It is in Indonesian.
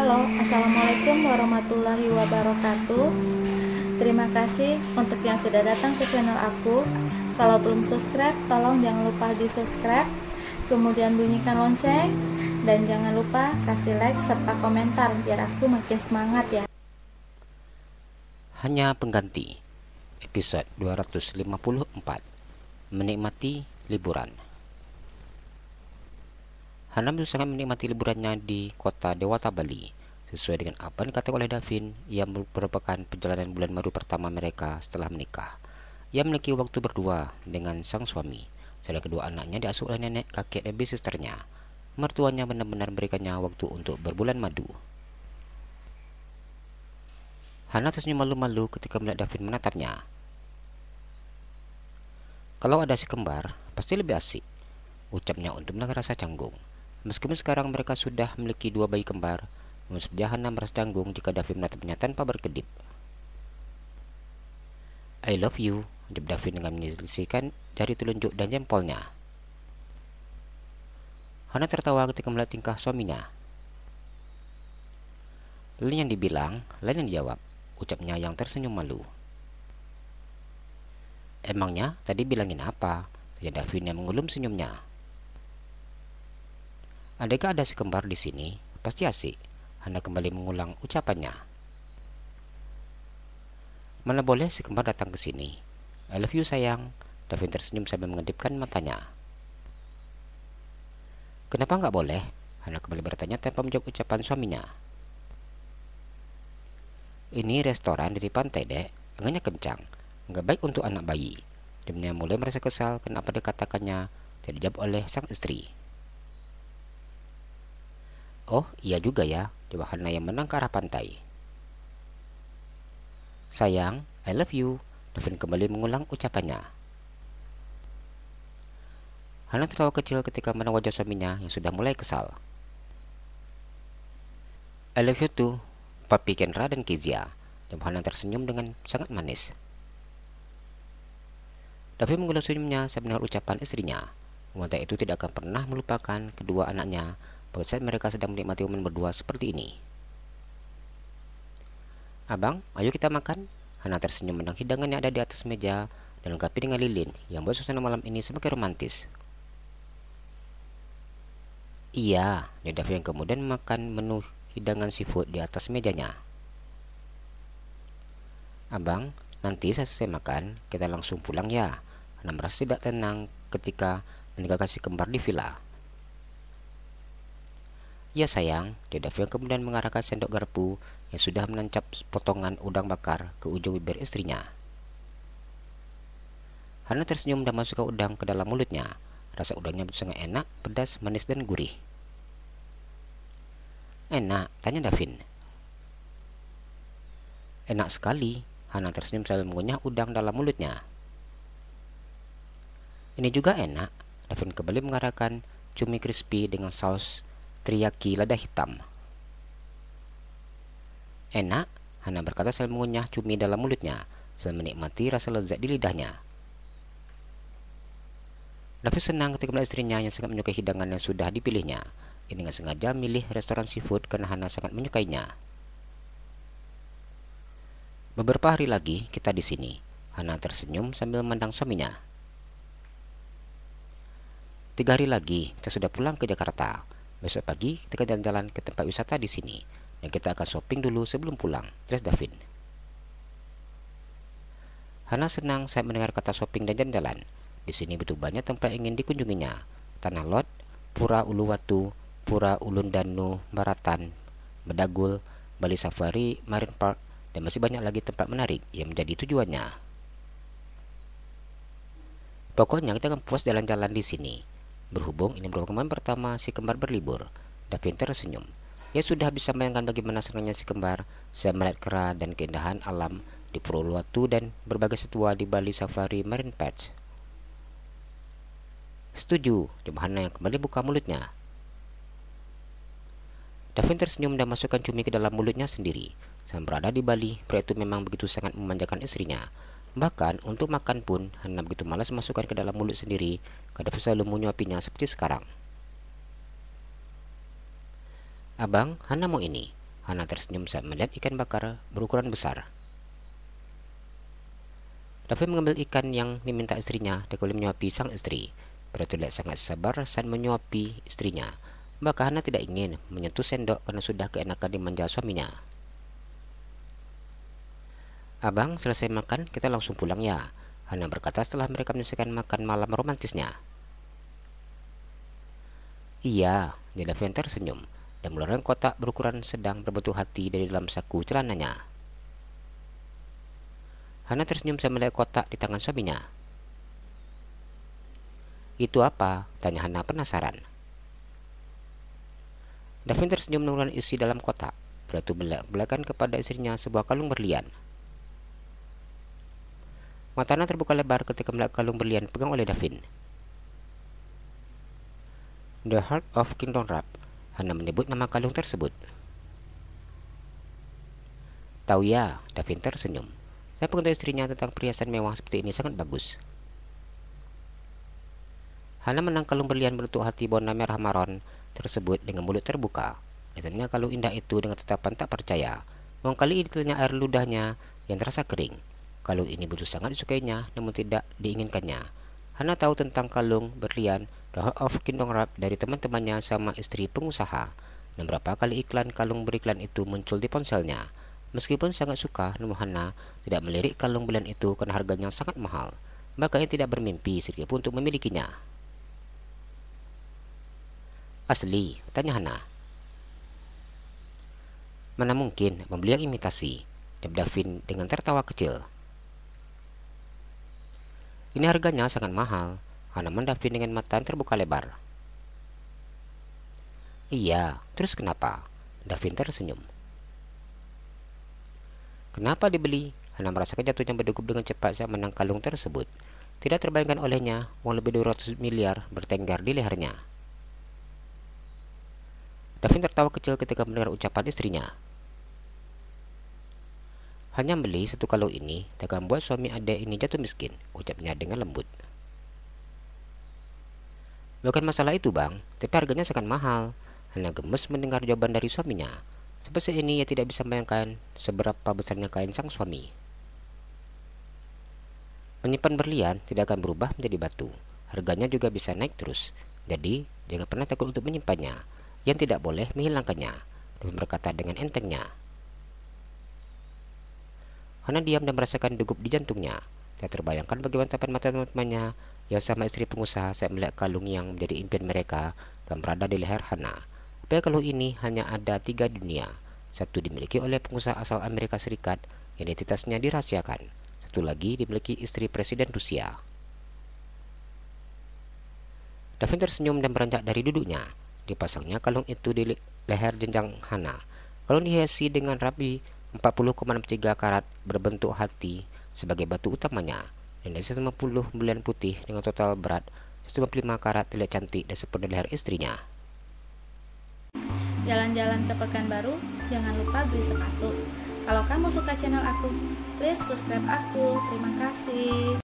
Halo, Assalamualaikum warahmatullahi wabarakatuh. Terima kasih untuk yang sudah datang ke channel aku. Kalau belum subscribe, tolong jangan lupa di subscribe, kemudian bunyikan lonceng, dan jangan lupa kasih like serta komentar biar aku makin semangat ya. Hanya Pengganti, episode 254, Menikmati Liburan. Hana sangat menikmati liburannya di kota Dewata, Bali. Sesuai dengan apa yang dikatakan oleh Davin, ia merupakan perjalanan bulan madu pertama mereka setelah menikah. Ia memiliki waktu berdua dengan sang suami, sedang kedua anaknya diasuh oleh nenek, kakek, dan sisternya. Mertuanya benar-benar memberikannya waktu untuk berbulan madu. Hana tersenyum malu-malu ketika melihat Davin menatapnya. Kalau ada si kembar, pasti lebih asik, ucapnya untuk menahan rasa canggung. Meskipun sekarang mereka sudah memiliki 2 bayi kembar, namun sebenarnya Hana merasa canggung jika Davin menatapnya tanpa berkedip. I love you, ucap Davin dengan menyisihkan jari telunjuk dan jempolnya. Hana tertawa ketika melihat tingkah suaminya. Lain yang dibilang, lain yang dijawab, ucapnya yang tersenyum malu. Emangnya tadi bilangin apa? Tanya Davin yang mengulum senyumnya. Andaikan ada si kembar di sini, pasti asik. Hana kembali mengulang ucapannya. Mana boleh si kembar datang ke sini. I love you sayang. Davin tersenyum sambil mengedipkan matanya. Kenapa nggak boleh? Hana kembali bertanya tanpa menjawab ucapan suaminya. Ini restoran di pantai, dek. Anginnya kencang. Nggak baik untuk anak bayi. Dia mulai merasa kesal kenapa dikatakannya tidak dijawab oleh sang istri. Oh, iya juga ya, jawab Hana yang menang ke arah pantai. Sayang, I love you. Davin kembali mengulang ucapannya. Hana tertawa kecil ketika memandang wajah suaminya yang sudah mulai kesal. I love you too, Papi Kendra dan Kezia. Jawab Hana tersenyum dengan sangat manis. Davin mengulang senyumnya saat mendengar ucapan istrinya. Wanita itu tidak akan pernah melupakan kedua anaknya pada saat mereka sedang menikmati momen berdua seperti ini. Abang, ayo kita makan. Hana tersenyum menang hidangan yang ada di atas meja dan lengkapi dengan lilin yang membuat suasana malam ini semakin romantis. Iya, Davin yang kemudian makan menu hidangan seafood di atas mejanya. Abang, nanti selesai makan, kita langsung pulang ya. Hana merasa tidak tenang ketika meninggalkan si kembar di villa. Ya sayang, Davin kemudian mengarahkan sendok garpu yang sudah menancap potongan udang bakar ke ujung bibir istrinya. Hana tersenyum dan masukkan udang ke dalam mulutnya. Rasa udangnya sangat enak, pedas, manis, dan gurih. Enak, tanya Davin. Enak sekali, Hana tersenyum sambil mengunyah udang dalam mulutnya. Ini juga enak, Davin kembali mengarahkan cumi crispy dengan saus teriyaki lada hitam. Enak, Hana berkata sambil mengunyah cumi dalam mulutnya, sambil menikmati rasa lezat di lidahnya. Davin senang ketika melihat istrinya yang sangat menyukai hidangan yang sudah dipilihnya. Ini dengan sengaja milih restoran seafood karena Hana sangat menyukainya. Beberapa hari lagi kita di sini, Hana tersenyum sambil memandang suaminya. 3 hari lagi kita sudah pulang ke Jakarta. Besok pagi kita jalan-jalan ke tempat wisata di sini dan kita akan shopping dulu sebelum pulang, terus Davin. Hana senang saat mendengar kata shopping dan jalan-jalan. Di sini begitu banyak tempat yang ingin dikunjunginya. Tanah Lot, Pura Uluwatu, Pura Ulun Danu, Baratan, Bedagul, Bali Safari, Marine Park, dan masih banyak lagi tempat menarik yang menjadi tujuannya. Pokoknya kita akan puas jalan-jalan di sini. Berhubung ini merupakan momen pertama si kembar berlibur, Davin tersenyum. Ia sudah bisa bayangkan bagaimana senangnya si kembar saat melihat kera dan keindahan alam di Pura Uluwatu dan berbagai satwa di Bali Safari Marine Park. Setuju, jawab Hana yang kembali buka mulutnya. Davin tersenyum dan masukkan cumi ke dalam mulutnya sendiri. Saat berada di Bali, pria itu memang begitu sangat memanjakan istrinya. Bahkan untuk makan pun Hana begitu malas masukkan ke dalam mulut sendiri, karena Davin selalu menyuapinya seperti sekarang. Abang, Hana mau ini. Hana tersenyum saat melihat ikan bakar berukuran besar. Davin mengambil ikan yang diminta istrinya dan kemudian menyuapi sang istri. Pria terlihat sangat sabar saat menyuapi istrinya. Maka Hana tidak ingin menyentuh sendok karena sudah keenakan dimanja suaminya. "Abang, selesai makan, kita langsung pulang ya," Hana berkata setelah mereka menyelesaikan makan malam romantisnya. "Iya," Davin tersenyum dan mengeluarkan kotak berukuran sedang berbentuk hati dari dalam saku celananya. Hana tersenyum sambil melihat kotak di tangan suaminya. "Itu apa?" tanya Hana penasaran. Davin tersenyum mengeluarkan isi dalam kotak. Pria itu belakang kepada istrinya sebuah kalung berlian. Mata Hana terbuka lebar ketika melihat kalung berlian pegang oleh Davin. "The Heart of Kingdom Wrap," Hana menyebut nama kalung tersebut. "Tahu ya," Davin tersenyum. Saya pengetahuan istrinya tentang perhiasan mewah seperti ini sangat bagus. Hana menang kalung berlian berbentuk hati berwarna merah maron tersebut dengan mulut terbuka. Lihatnya kalung indah itu dengan tatapan tak percaya. Mengkali ditelannya air ludahnya yang terasa kering. Kalung ini begitu sangat disukainya, namun tidak diinginkannya. Hana tahu tentang kalung berlian The Heart of Kingdom Wrap dari teman-temannya sama istri pengusaha. Dan berapa kali iklan kalung beriklan itu muncul di ponselnya. Meskipun sangat suka, namun Hana tidak melirik kalung berlian itu karena harganya sangat mahal. Makanya tidak bermimpi sedikitpun untuk memilikinya. "Asli?" tanya Hana. "Mana mungkin membeli yang imitasi?" jawab Davin dengan tertawa kecil. "Ini harganya sangat mahal," Hana Davin dengan mata terbuka lebar. "Iya, terus kenapa?" Davin tersenyum. "Kenapa dibeli?" Hana merasakan jatuhnya berdegup dengan cepat saat menang kalung tersebut. Tidak terbayangkan olehnya uang lebih 200 miliar bertengger di lehernya. Davin tertawa kecil ketika mendengar ucapan istrinya. "Hanya beli satu kalung ini tak akan membuat suami Anda ini jatuh miskin," ucapnya dengan lembut. "Bukan masalah itu, Bang, tapi harganya sangat mahal." Hana gemes mendengar jawaban dari suaminya. Seperti ini ia tidak bisa membayangkan seberapa besarnya kain sang suami. Menyimpan berlian tidak akan berubah menjadi batu. Harganya juga bisa naik terus. Jadi, jangan pernah takut untuk menyimpannya. Yang tidak boleh menghilangkannya, Davin berkata dengan entengnya. Hana diam dan merasakan degup di jantungnya. Tidak terbayangkan bagaimana tatapan mata teman-temannya yang sama istri pengusaha saat melihat kalung yang menjadi impian mereka dan berada di leher Hana. Tapi kalung ini hanya ada 3 di dunia. Satu dimiliki oleh pengusaha asal Amerika Serikat yang identitasnya dirahasiakan. Satu lagi dimiliki istri Presiden Rusia. Davin tersenyum dan beranjak dari duduknya. Dipasangnya kalung itu di leher jenjang Hana. Kalung dihiasi dengan rapi 40,63 karat berbentuk hati sebagai batu utamanya, dan dari 150 bulan putih dengan total berat 155 karat terlihat cantik dan sempurna di leher istrinya. Jalan-jalan ke Pekanbaru, jangan lupa beli sepatu. Kalau kamu suka channel aku, please subscribe aku. Terima kasih.